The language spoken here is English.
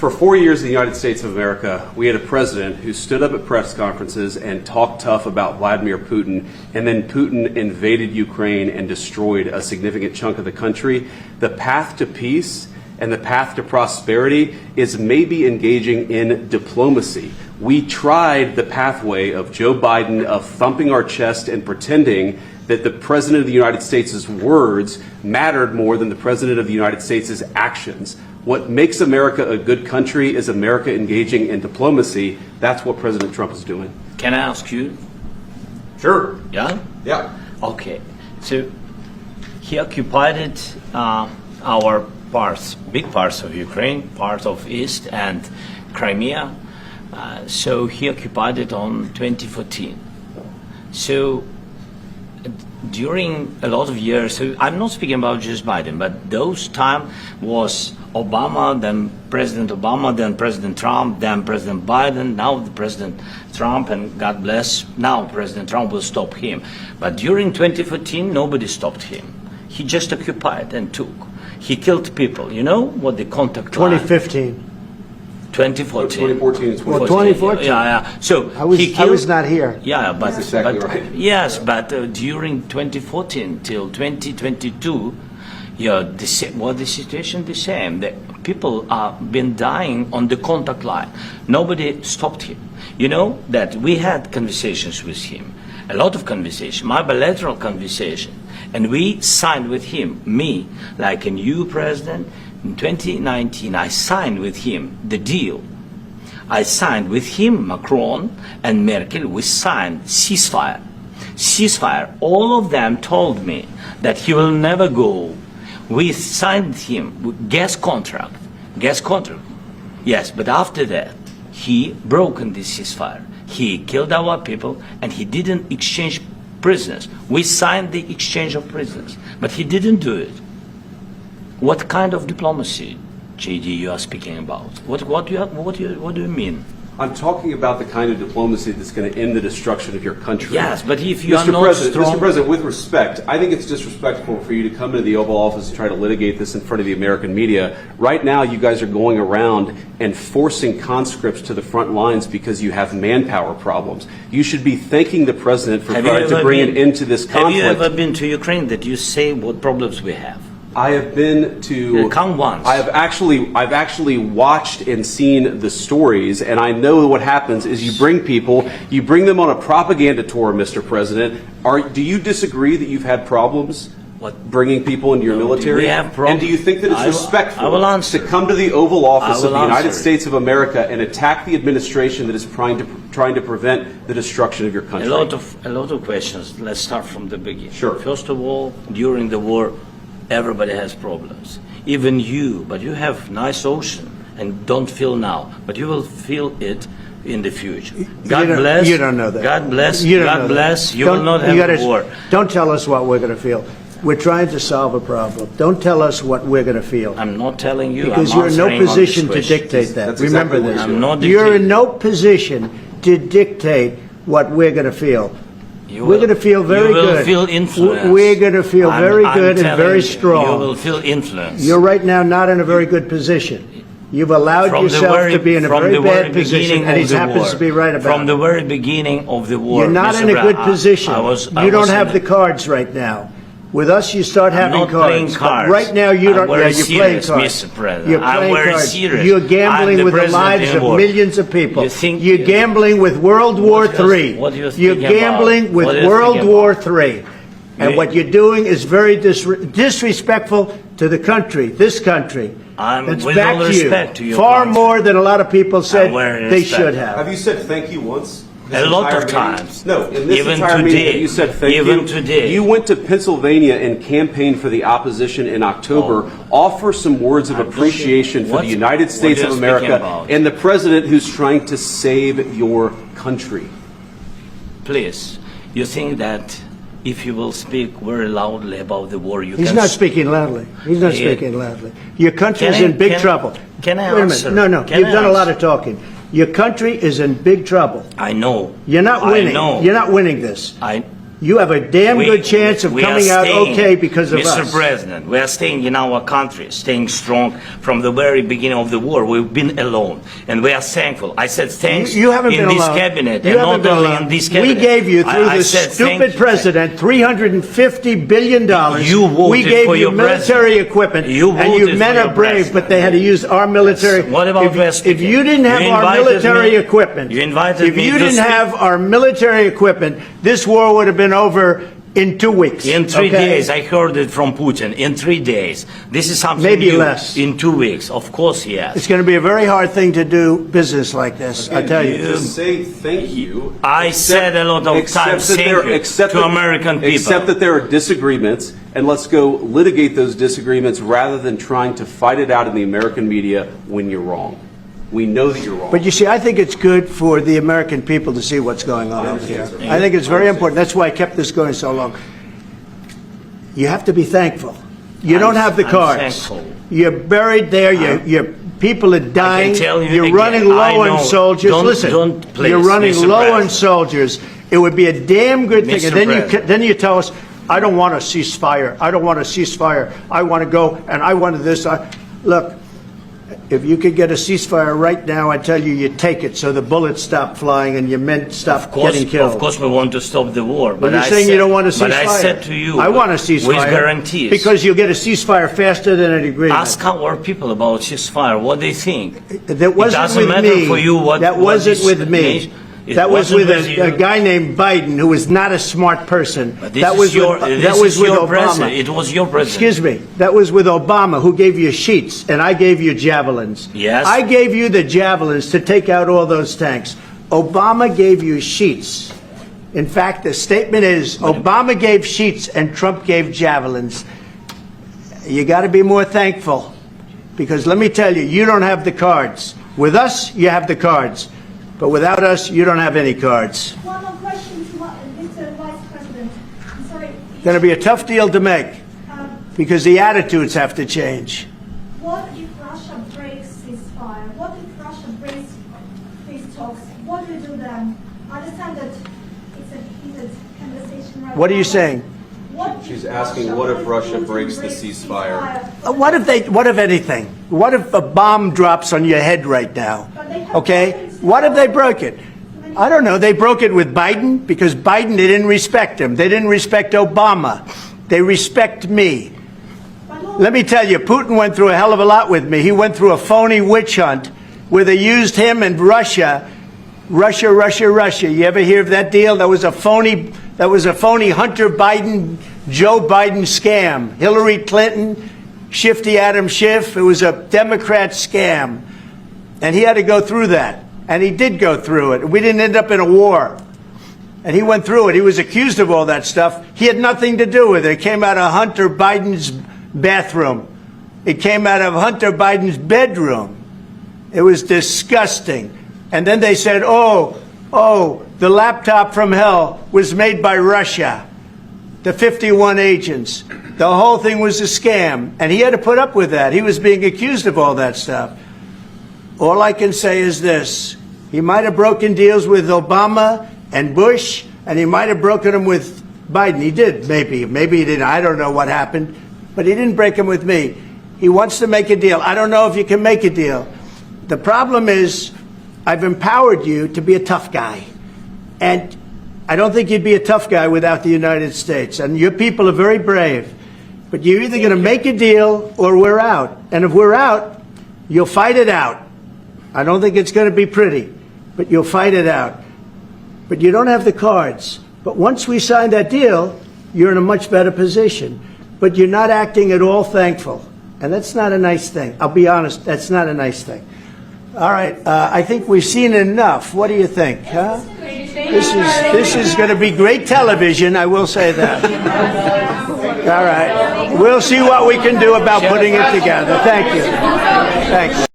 For 4 years in the United States of America, we had a president who stood up at press conferences and talked tough about Vladimir Putin, and then Putin invaded Ukraine and destroyed a significant chunk of the country. The path to peace and the path to prosperity is maybe engaging in diplomacy. We tried the pathway of Joe Biden, of thumping our chest and pretending that the President of the United States' words mattered more than the President of the United States' actions. What makes America a good country is America engaging in diplomacy. That's what President Trump is doing. Can I ask you? Sure. Yeah? Yeah. Okay. So he occupied our parts, big parts of Ukraine, part of East and Crimea. So he occupied it on 2014. So during a lot of years, so I'm not speaking about just Biden, but those time was Obama, then President Obama, then President Trump, then President Biden, now the President Trump, and God bless, now President Trump will stop him. But during 2014, nobody stopped him. He just occupied and took. He killed people. You know what the contact line? 2015. 2014. 2014 and 2014. Well, 2014. Yeah. So I was not here. Yeah, but That's exactly but, right. Yes, but during 2014 till 2022, the situation the same. The people have been dying on the contact line. Nobody stopped him. You know that we had conversations with him, a lot of conversation, my bilateral conversation, and we signed with him, me, like a new president. In 2019, I signed with him the deal. I signed with him, Macron and Merkel, we signed ceasefire. Ceasefire, all of them told me that he will never go. We signed him with gas contract. Yes, but after that, he broken this ceasefire. He killed our people and he didn't exchange prisoners. We signed the exchange of prisoners, but he didn't do it. What kind of diplomacy, JD, you are speaking about? What do you mean? I'm talking about the kind of diplomacy that's going to end the destruction of your country. Yes, but if you are Mr. not President, strong... Mr. President, with respect, I think it's disrespectful for you to come into the Oval Office and try to litigate this in front of the American media. Right now, you guys are going around and forcing conscripts to the front lines because you have manpower problems. You should be thanking the President for trying to bring an end to this conflict. Have you ever been to Ukraine that you say what problems we have? I have been to. Come once. I've actually watched and seen the stories, and I know what happens is you bring them on a propaganda tour, Mr. President. Do you disagree that you've had problems bringing people into your military? We have problems. And do you think that it's respectful to come to the Oval Office of the United States of America and attack the administration that is trying to prevent the destruction of your country? A lot of questions. Let's start from the beginning. Sure. First of all, during the war, everybody has problems, even you, but you have nice ocean and don't feel now, but you will feel it in the future. God bless. You don't know that. God bless. You don't God know bless. that. You will not have a war. Don't tell us what we're going to feel. We're trying to solve a problem. Don't tell us what we're going to feel. I'm not telling you. Because I'm you're in no answering on position this to question. dictate that. That's Remember exactly this. what I'm not You're dictating. in no position to dictate what we're going to feel. We're going to feel very good. You will feel influence. We're going to feel very good and very strong. You will feel influence. You're right now not in a very good position. You've allowed yourself to be in a very bad position, and he happens to be right about it. From the very beginning of the war. You're not in a good position. You don't have the cards right now. With us, you start having not cards. playing cards. But right now, you don't. I'm Yeah, you're playing serious, cards. Mr. President. You're I'm playing very cards. serious. You're I'm gambling the with the president lives in of war. millions of people. You think- You're gambling with World War III. what you're You're thinking gambling about? with What you're World thinking War about? III. And what you're doing is very disrespectful to the country, this country. That's with back all to you. respect to your Far country. more than a lot of people said very they respect. should have. Have you said thank you once? A lot of times. No, in this Even entire today. meeting, you said thank you. Even today. You went to Pennsylvania and campaigned for the opposition in October. Offer some words of appreciation for the United States what of you're speaking America about? and the president who's trying to save your country. Please, you think that if you will speak very loudly about the war, you He's can... not speaking loudly. He's not speaking loudly. Your country is in big trouble. Can I Wait a answer? minute. No. Can You've I done a lot answer? of talking. Your country is in big trouble. I know. You're not winning. I know. You're not winning this. You have a damn good chance of we are coming out staying, okay because of Mr. us. President, we are staying in our country, staying strong from the very beginning of the war. We've been alone, and we are thankful. I said thanks You haven't in been this alone. cabinet, You and haven't not been only alone. in this cabinet. We gave you, through I this said thank stupid you. president, $350 billion. You voted we gave for you your military president. equipment. You and you voted men for are your brave, president. but they had to use our military. What about West If you didn't have You our invited military me- equipment, you invited if me you to didn't speak- have our military equipment, this war would have been over in 2 weeks. In 3 okay? days, I heard it from Putin. In 3 days, this is something Maybe new. less. In 2 weeks, of course, yes. It's going to be a very hard thing to do business like this, I tell you. Just say thank you. I said a lot of times thank you to American people. Except that there are disagreements, and let's go litigate those disagreements rather than trying to fight it out in the American media when you're wrong. We know that you're wrong. But you see, I think it's good for the American people to see what's going on over here. I think it's very important. That's why I kept this going so long. You have to be thankful. You don't have the I'm cards. thankful. You're buried there. Your people are dying. tell you You're again, running low I on know. soldiers. Listen, Please, you're running Mr. low on President. soldiers. It would be a damn good thing. Mr. And then President. then you tell us, I don't want a ceasefire. I don't want a ceasefire. I want to go and I wanted this. Look. If you could get a ceasefire right now, I tell you, you take it so the bullets stop flying and your men stop getting killed. Of course, we want to stop the war. But But you're I saying said, you don't want a ceasefire. But I said to you, I want a ceasefire. with guarantees. Because you'll get a ceasefire faster than an agreement. Ask our people about ceasefire, what they think. That wasn't it doesn't with matter me. for you what. That what wasn't this with me. nation- it That was wasn't with you. a guy named Biden, who was not a smart person. But this That is was your, with, this that was is with your Obama. president. It was your president. Excuse me. That was with Obama, who gave you sheets, and I gave you javelins. Yes. I gave you the javelins to take out all those tanks. Obama gave you sheets. In fact, the statement is Obama gave sheets and Trump gave javelins. You got to be more thankful, because let me tell you, you don't have the cards. With us, you have the cards. But without us, you don't have any cards. One more question to Mr. Vice President. I'm sorry. Going to be a tough deal to make, because the attitudes have to change. What if Russia breaks ceasefire? What if Russia breaks peace talks? What do you do then? I understand that it's a heated conversation right now. What are you but saying? what if She's asking, what if Russia breaks the ceasefire? What if anything? What if a bomb drops on your head right now? But they have Okay? weapons. What if they broke it? I don't know. They broke it with Biden because Biden, they didn't respect him. They didn't respect Obama. They respect me. Let me tell you, Putin went through a hell of a lot with me. He went through a phony witch hunt where they used him and Russia. Russia. You ever hear of that deal? That was a phony Hunter Biden, Joe Biden scam. Hillary Clinton, Shifty Adam Schiff. It was a Democrat scam. And he had to go through that. And he did go through it. We didn't end up in a war. And he went through it. He was accused of all that stuff. He had nothing to do with it. It came out of Hunter Biden's bathroom. It came out of Hunter Biden's bedroom. It was disgusting. And then they said, oh, the laptop from hell was made by Russia. The 51 agents. The whole thing was a scam. And he had to put up with that. He was being accused of all that stuff. All I can say is this. He might have broken deals with Obama and Bush, and he might have broken them with Biden. He did, maybe. Maybe he didn't. I don't know what happened. But he didn't break them with me. He wants to make a deal. I don't know if you can make a deal. The problem is, I've empowered you to be a tough guy. And I don't think you'd be a tough guy without the United States. And your people are very brave. But you're either going to make a deal or we're out. And if we're out, you'll fight it out. I don't think it's going to be pretty, but you'll fight it out. But you don't have the cards. But once we sign that deal, you're in a much better position. But you're not acting at all thankful. And that's not a nice thing. I'll be honest, that's not a nice thing. All right, I think we've seen enough. What do you think? Huh? This is going to be great television, I will say that. All right. We'll see what we can do about putting it together. Thank you. Thanks.